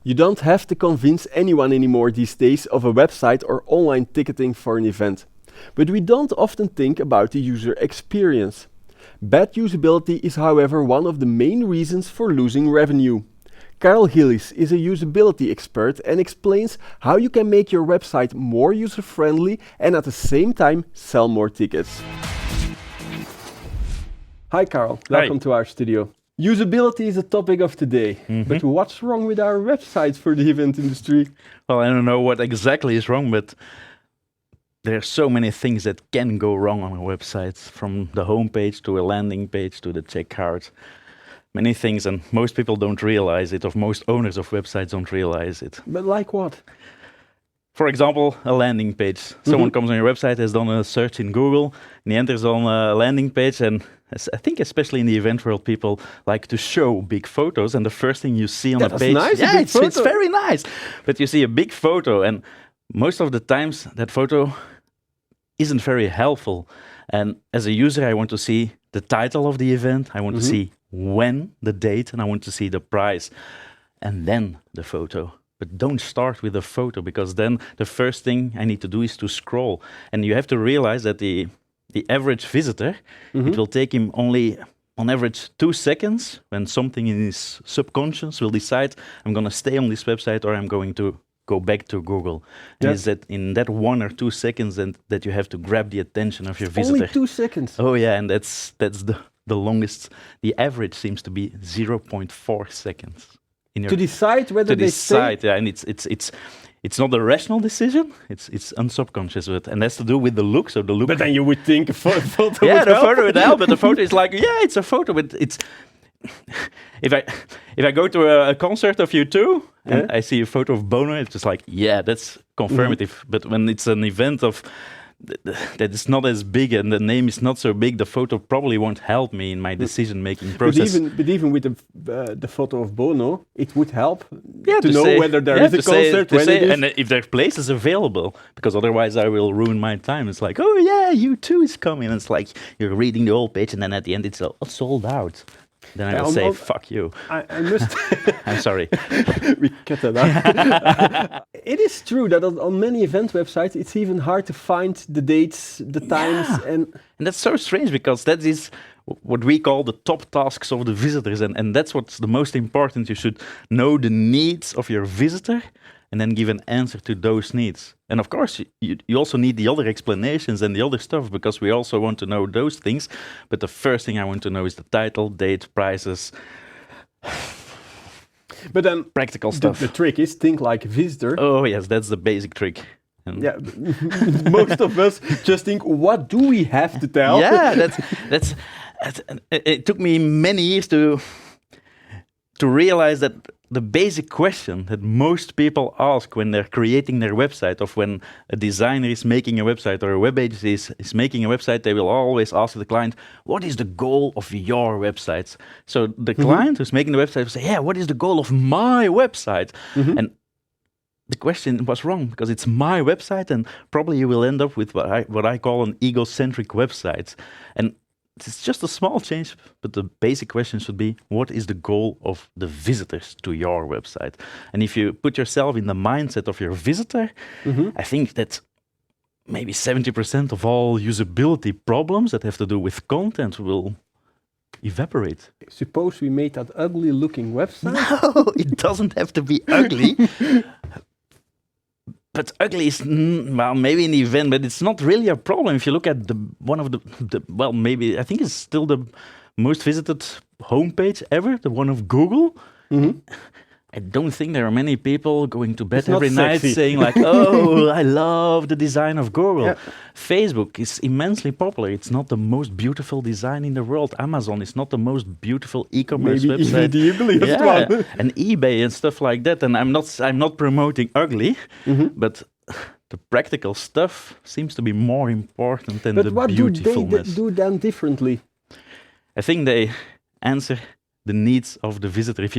You don't have to convince anyone anymore these days of a website or online ticketing for an event. But we don't often think about the user experience. Bad usability is, however, one of the main reasons for losing revenue. Karel Gillis is a usability expert and explains how you can make your website more user-friendly and at the same time sell more tickets. Hi Karel, welcome to our studio. Usability is a topic of today, but what's wrong with our websites for the event industry? Well, I don't know what exactly is wrong, but there are so many things that can go wrong on a website, from the homepage to a landing page to the checkout. Many things, and most people don't realize it, or most owners of websites don't realize it. But like what? For example, a landing page. Someone comes on your website, has done a search in Google, and he enters on a landing page, and I think especially in the event world, people like to show big photos, and the first thing you see on the page, nice, it's very nice, but you see a big photo, and most of the times that photo isn't very helpful. And as a user, I want to see the title of the event, I want to see when, the date, and I want to see the price, and then the photo. But don't start with a photo, because then the first thing I need to do is to scroll. And you have to realize that the average visitor, it will take him only on average 2 seconds when something in his subconscious will decide, I'm going to stay on this website or I'm going to go back to Google. And it's that in that 1 or 2 seconds that you have to grab the attention of your visitor. Only 2 seconds? Oh yeah, and that's the longest. The average seems to be 0.4 seconds. To decide whether they stay? Yeah, and it's not a rational decision. It's unsubconscious, and that's to do with the look. So the look. But then you would think a photo. Photo would help. But the photo is like, yeah, it's a photo, but it's. If I go to a concert of U2 and I see a photo of Bono, it's just like, yeah, that's confirmative. But when it's an event of that is not as big and the name is not so big, the photo probably won't help me in my decision-making process. But even with the photo of Bono, it would help to know whether there is a concert, when it is. And if there's places available, because otherwise I will ruin my time. It's like, oh yeah, U2 is coming. And it's like you're reading the whole page and then at the end it's sold out. Then I will say, fuck you. I must... I'm sorry. We cut that out. It is true that on many event websites, it's even hard to find the dates, the times. And that's so strange, because that is what we call the top tasks of the visitors. And that's what's the most important. You should know the needs of your visitor and then give an answer to those needs. And of course, you also need the other explanations and the other stuff, because we also want to know those things. But the first thing I want to know is the title, date, prices. But then practical stuff. The trick is think like a visitor. Oh yes, that's the basic trick. And yeah, most of us just think, what do we have to tell? Yeah, that's it took me many years to realize that the basic question that most people ask when they're creating their website, or when a designer is making a website or a web agency is making a website, they will always ask the client, what is the goal of your website? So the client who's making the website will say, yeah, what is the goal of my website? And the question was wrong, because it's my website, and probably you will end up with what I call an egocentric website. And it's just a small change, but the basic question should be, what is the goal of the visitors to your website? And if you put yourself in the mindset of your visitor, I think that maybe 70% of all usability problems that have to do with content will evaporate. Suppose we made that ugly looking website? No, it doesn't have to be ugly. But ugly is, well, maybe in the event, but it's not really a problem. If you look at maybe I think it's still the most visited homepage ever, the one of Google. I don't think there are many people going to bed every night saying like, oh, I love the design of Google. Yeah. Facebook is immensely popular. It's not the most beautiful design in the world. Amazon is not the most beautiful e-commerce website. Maybe even the ugly as well. And eBay and stuff like that. And I'm not promoting ugly, but the practical stuff seems to be more important than the beautifulness. But what do they do then differently? I think they answer the needs of the visitor. If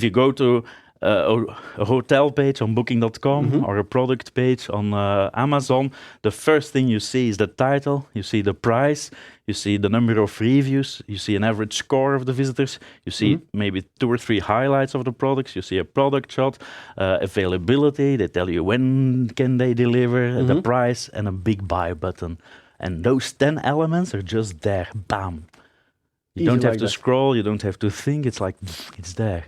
you go to a hotel page on Booking.com or a product page on Amazon, the first thing you see is the title, you see the price, you see the number of reviews, you see an average score of the visitors, you see maybe 2 or 3 highlights of the products, you see a product shot, availability, they tell you when can they deliver, the price, and a big buy button. And those 10 elements are just there, bam. You don't have to scroll, you don't have to think, it's like, it's there.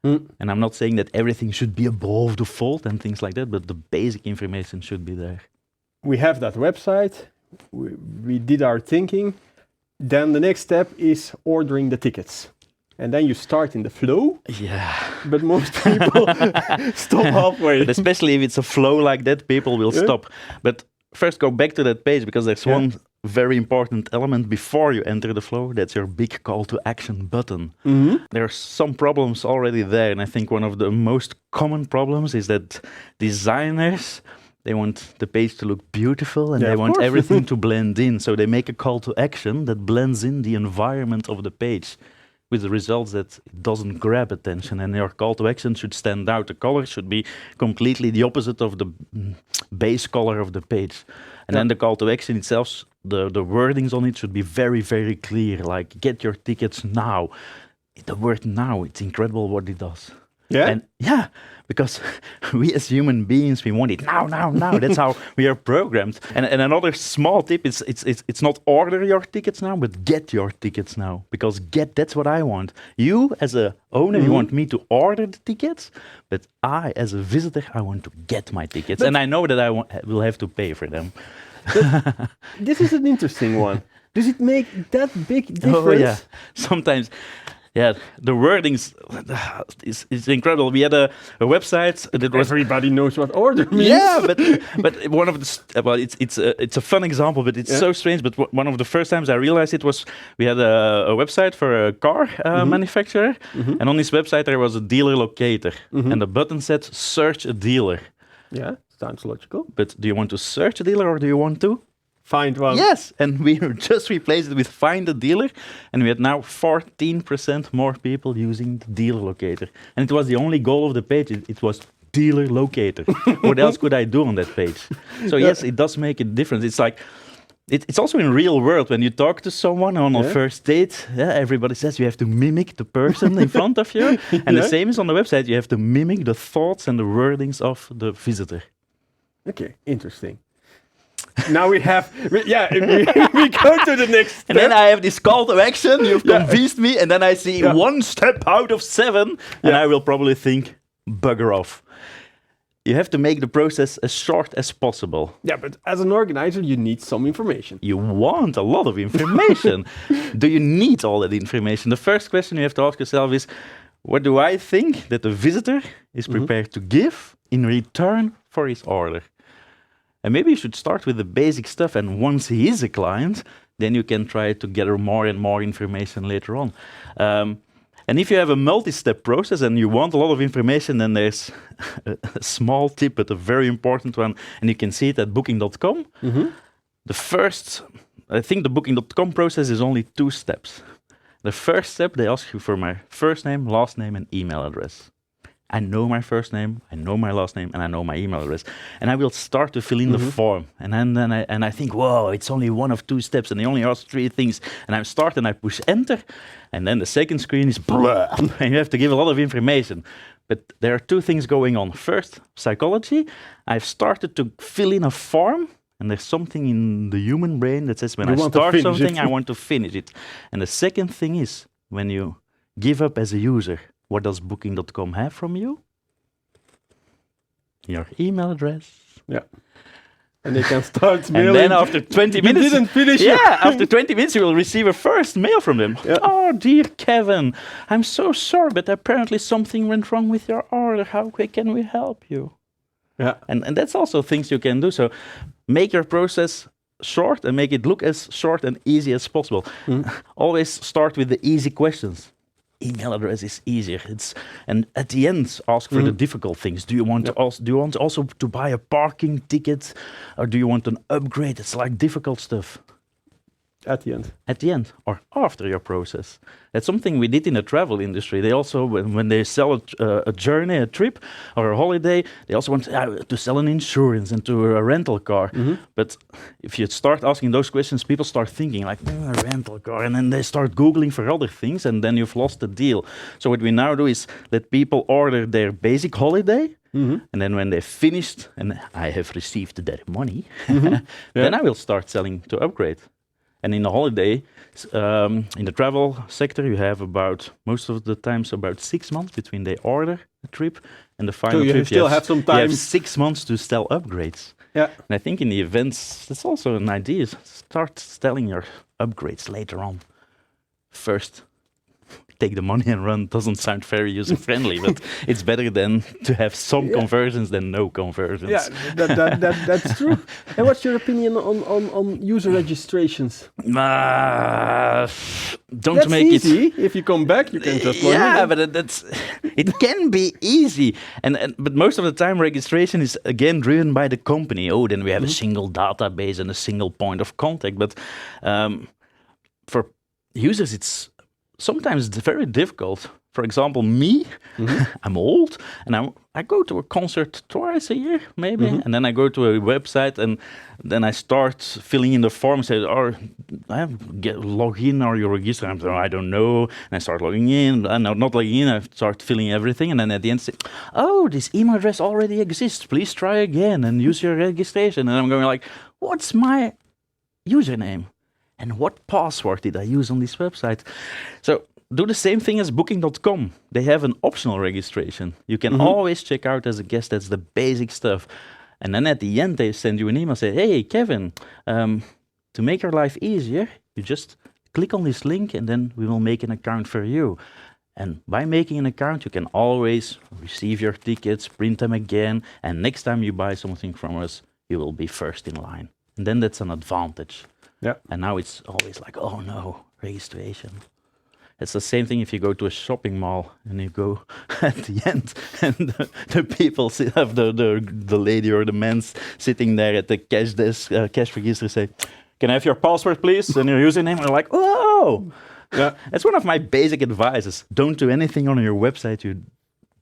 And I'm not saying that everything should be above the fold and things like that, but the basic information should be there. We have that website, we did our thinking, then the next step is ordering the tickets. And then you start in the flow. Yeah. But most people stop halfway. But especially if it's a flow like that, people will stop. But first go back to that page, because there's one very important element before you enter the flow. That's your big call to action button. There are some problems already there, and I think one of the most common problems is that designers, they want the page to look beautiful and they want everything to blend in. So they make a call to action that blends in the environment of the page, with the results that it doesn't grab attention, and your call to action should stand out. The color should be completely the opposite of the base color of the page. And then the call to action itself, the wordings on it should be very, very clear, like get your tickets now. The word now, it's incredible what it does. Yeah? And because we as human beings, we want it now, now, now. That's how we are programmed. And another small tip is it's not order your tickets now, but get your tickets now. Because that's what I want. You as a owner, you want me to order the tickets, but I as a visitor, I want to get my tickets. And I know that I will have to pay for them. This is an interesting one. Does it make that big difference? Oh yeah, sometimes. Yeah, the wordings is incredible. We had a website that was. Everybody knows what order means. Yeah, but one of the it's a fun example, but it's so strange. But one of the first times I realized it was we had a website for a car manufacturer, and on this website there was a dealer locator, and the button said "search a dealer." Yeah, sounds logical. But do you want to search a dealer or do you want to find one? Yes, and we just replaced it with find a dealer, and we had now 14% more people using the dealer locator. And it was the only goal of the page, it was dealer locator. What else could I do on that page? So yes, it does make a difference. It's like, it's also in real world, when you talk to someone on a first date, everybody says you have to mimic the person in front of you. And the same is on the website, you have to mimic the thoughts and the wordings of the visitor. Okay, interesting. Now we have, we go to the next step. And then I have this call to action, you've convinced me, and then I see 1 step out of 7, and I will probably think, bugger off. You have to make the process as short as possible. Yeah, but as an organizer, you need some information. You want a lot of information. Do you need all that information? The first question you have to ask yourself is, what do I think that the visitor is prepared to give in return for his order? And maybe you should start with the basic stuff, and once he is a client, then you can try to gather more and more information later on. And if you have a multi-step process and you want a lot of information, then there's a small tip, but a very important one, and you can see it at Booking.com. I think the Booking.com process is only 2 steps. The first step, they ask you for my first name, last name, and email address. I know my first name, I know my last name, and I know my email address. And I will start to fill in the form. And then I think, whoa, it's only 1 of 2 steps, and they only ask 3 things. And I start and I push enter, and then the second screen is blah, and you have to give a lot of information. But there are 2 things going on. First, psychology. I've started to fill in a form, and there's something in the human brain that says when I start something, I want to finish it. And the second thing is, when you give up as a user, what does Booking.com have from you? Your email address. Yeah. And they can start mailing. And then after 20 minutes... You didn't finish. After 20 minutes you will receive a first mail from them. Yeah. Oh, dear Kevin, I'm so sorry, but apparently something went wrong with your order. How can we help you? Yeah. And that's also things you can do. So make your process short and make it look as short and easy as possible. Always start with the easy questions. Email address is easier. And at the end, ask for the difficult things. Do you want also to buy a parking ticket, or do you want an upgrade? It's like difficult stuff. At the end. At the end or after your process. That's something we did in the travel industry. They also, when they sell a journey, a trip, or a holiday, they also want to sell an insurance and to a rental car. But if you start asking those questions, people start thinking like, a rental car, and then they start Googling for other things, and then you've lost the deal. So what we now do is let people order their basic holiday, and then when they've finished, and I have received their money, then I will start selling to upgrade. And in the holiday, in the travel sector, you have most of the times about 6 months between they order a trip and the final trip. So you still have some time. You have 6 months to sell upgrades. Yeah. And I think in the events, that's also an idea. Start selling your upgrades later on. First, take the money and run doesn't sound very user-friendly, but it's better than to have some conversions than no conversions. Yeah, that's true. And what's your opinion on user registrations? Don't that's make easy. it. If you come back, you can just log in. But it can be easy, but most of the time registration is again driven by the company. Oh, then we have a single database and a single point of contact. But for users, it's sometimes very difficult. For example, me, I'm old, and I go to a concert twice a year, maybe, and then I go to a website, and then I start filling in the form, say, log in or you register. I don't know, and I start logging in. No, not logging in. I start filling everything, and then at the end, say, oh, this email address already exists. Please try again and use your registration. And I'm going like, what's my username? And what password did I use on this website? So do the same thing as Booking.com. They have an optional registration. You can always check out as a guest. That's the basic stuff. And then at the end, they send you an email, say, hey, Kevin, to make your life easier, you just click on this link and then we will make an account for you. And by making an account, you can always receive your tickets, print them again, and next time you buy something from us, you will be first in line. And then that's an advantage. Yeah. And now it's always like, oh no, registration. It's the same thing if you go to a shopping mall and you go at the end and the people have the lady or the man sitting there at the cash desk, cash register say, can I have your password please? And your username. And you're like, oh! Yeah. That's one of my basic advices. Don't do anything on your website you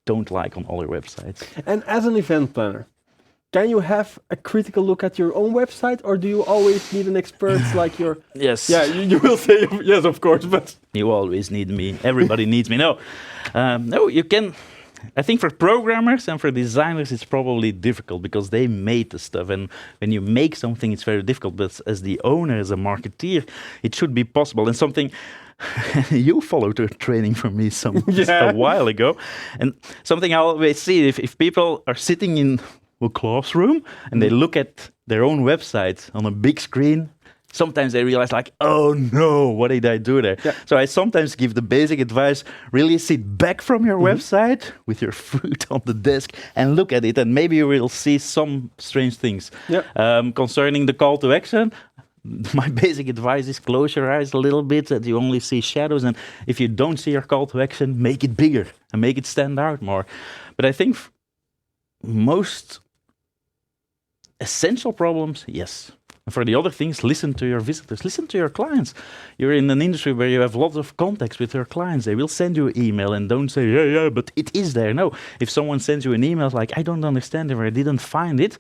don't like on other websites. And as an event planner, can you have a critical look at your own website, or do you always need an expert like your... Yes. Yeah, you will say yes, of course, but... You always need me. Everybody needs me. No, you can... I think for programmers and for designers, it's probably difficult because they made the stuff. And when you make something, it's very difficult. But as the owner, as a marketeer, it should be possible. And something... you followed a training from me a while ago. And something I always see, if people are sitting in a classroom and they look at their own website on a big screen, sometimes they realize like, oh no, what did I do there? Yeah. So I sometimes give the basic advice, really sit back from your website with your foot on the desk and look at it, and maybe you will see some strange things. Yeah. Concerning the call to action, my basic advice is close your eyes a little bit that you only see shadows, and if you don't see your call to action, make it bigger and make it stand out more. But I think most essential problems, yes. And for the other things, listen to your visitors, listen to your clients. You're in an industry where you have lots of contacts with your clients. They will send you an email and don't say, yeah, but it is there. No, if someone sends you an email like, I don't understand it or I didn't find it,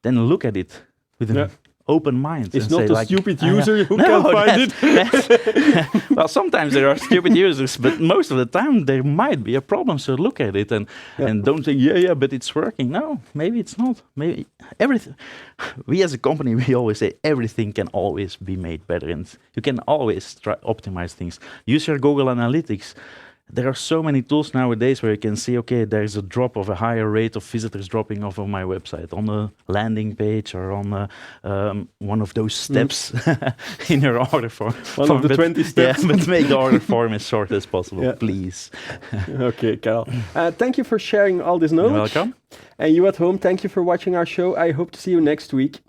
then look at it with an open mind. It's not a stupid user who can't find it. Well, sometimes there are stupid users, but most of the time there might be a problem. So look at it and don't think, but it's working. No, maybe it's not. Maybe everything. We as a company, we always say everything can always be made better, and you can always try optimize things. Use your Google Analytics. There are so many tools nowadays where you can see, okay, there's a drop of a higher rate of visitors dropping off of my website on a landing page or on one of those steps in your order form. One of the 20 steps. Yeah, but make the order form as short as possible, please. Okay, Karel. Thank you for sharing all this knowledge. You're welcome. And you at home, thank you for watching our show. I hope to see you next week.